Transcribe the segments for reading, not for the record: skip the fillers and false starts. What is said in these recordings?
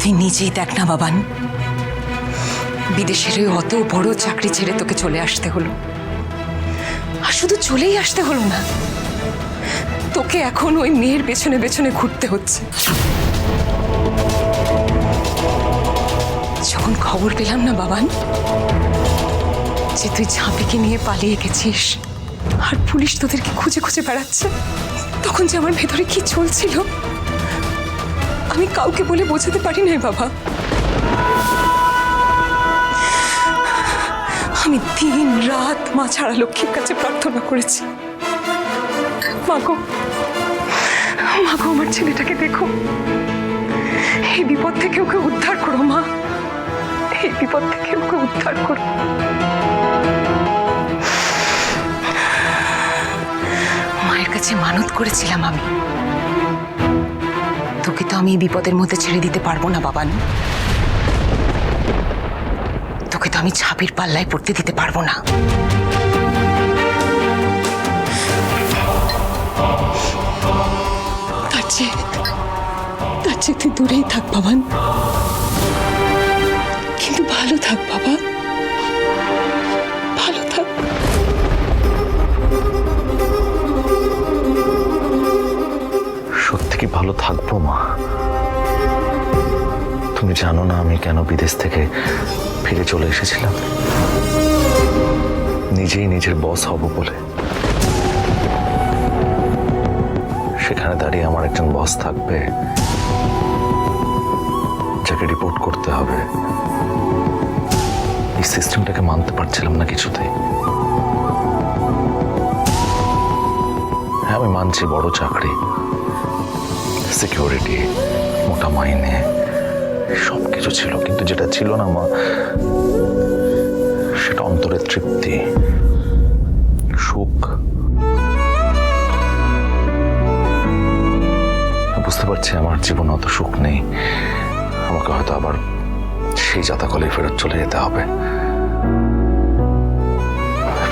তুই নিজেই দেখ না বাবান, বিদেশের ওই অত বড় চাকরি ছেড়ে তোকে চলে আসতে হলো। আর শুধু চলেই আসতে হলো না, তোকে এখন ওই মেয়ের পেছনে পেছনে ঘুরতে হচ্ছে। যখন খবর পেলাম না বাবান যে তুই ঝাঁপিকে নিয়ে পালিয়ে গেছিস আর পুলিশ তোদেরকে খুঁজে খুঁজে বেড়াচ্ছে, তখন যে আমার ভেতরে কি চলছিল আমি কাউকে বলে বোঝাতে পারি নাই বাবা। আমি দিন রাত মা ছাড়া লক্ষ্মীর কাছে প্রার্থনা করেছি, মাগো মাগো আমার ছেলেটাকে দেখো, এই বিপদ থেকে ওকে উদ্ধার করো মা, এই বিপদ থেকে ওকে উদ্ধার করো। মায়ের কাছে মানত করেছিলাম আমি, তোকে তো আমি এই বিপদের মধ্যে ছেড়ে দিতে পারবো না বাবান, তোকে তো আমি ছাপির পাল্লায় পড়তে দিতে পারবো না। তার চেয়ে তুই দূরেই থাক বাবান, কিন্তু ভালো থাক বাবা, ভালো থাক। সত্যি কি ভালো থাকবো মা? তুমি জানো না আমি কেন বিদেশ থেকে ফিরে চলে এসেছিলাম? নিজেই নিজের বস হব বলে। সেখানে দাঁড়িয়ে আমার একজন বস থাকবে যাকে রিপোর্ট করতে হবে। এই সিস্টেমটাকে মানতে পারছিলাম না কিছুতেই। হ্যাঁ আমি মানছি বড় চাকরি, সিকিউরিটি, মোটা মাইনে সবকিছু ছিল, কিন্তু যেটা ছিল না মা সেটা অন্তরের তৃপ্তি, সুখ। বুঝতে পারছি আমার জীবনে অত সুখ নেই, আমাকে হয়তো আবার সেই জাতাকলে ফেরত চলে যেতে হবে।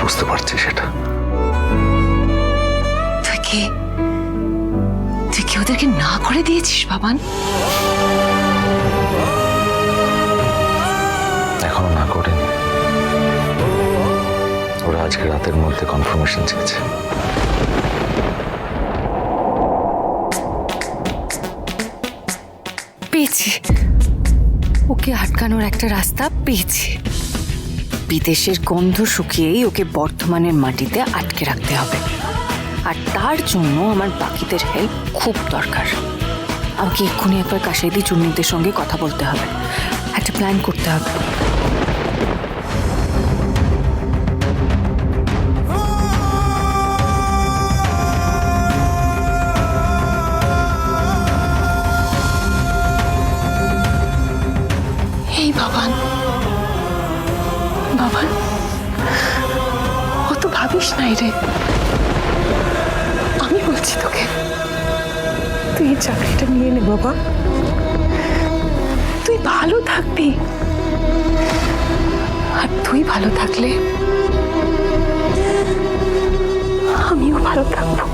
বুঝতে পারছি সেটা। তুই কি ওদেরকে না করে দিয়েছিস বাবান? এখনো না করিনি, ওরা আজকে রাতের মধ্যে কনফার্মেশন চেয়েছে। পেয়েছি, ওকে আটকানোর একটা রাস্তা পেয়েছি। বিদেশের গন্ধ শুকিয়েই ওকে বর্ধমানের মাটিতে আটকে রাখতে হবে, আর তার জন্য আমার বাকিদের হেল্প খুব দরকার। আমাকে এক্ষুনি একবার কাশেদি চুন্নিদের সঙ্গে কথা বলতে হবে, একটা প্ল্যান করতে হবে। এই বাবান, বাবান অত ভাবিস নাই রে, আমি বলছি তোকে তুই এই চাকরিটা নিয়ে নে বাবা, তুই ভালো থাকবি, আর তুই ভালো থাকলে আমিও ভালো থাকবো।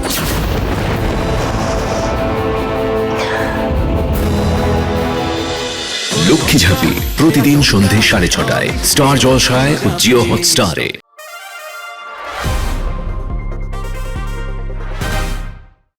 লক্ষ্মী ঝাঁপি প্রতিদিন সন্ধে 6:30টায় স্টার জলসায় ও জিও হটস্টারে।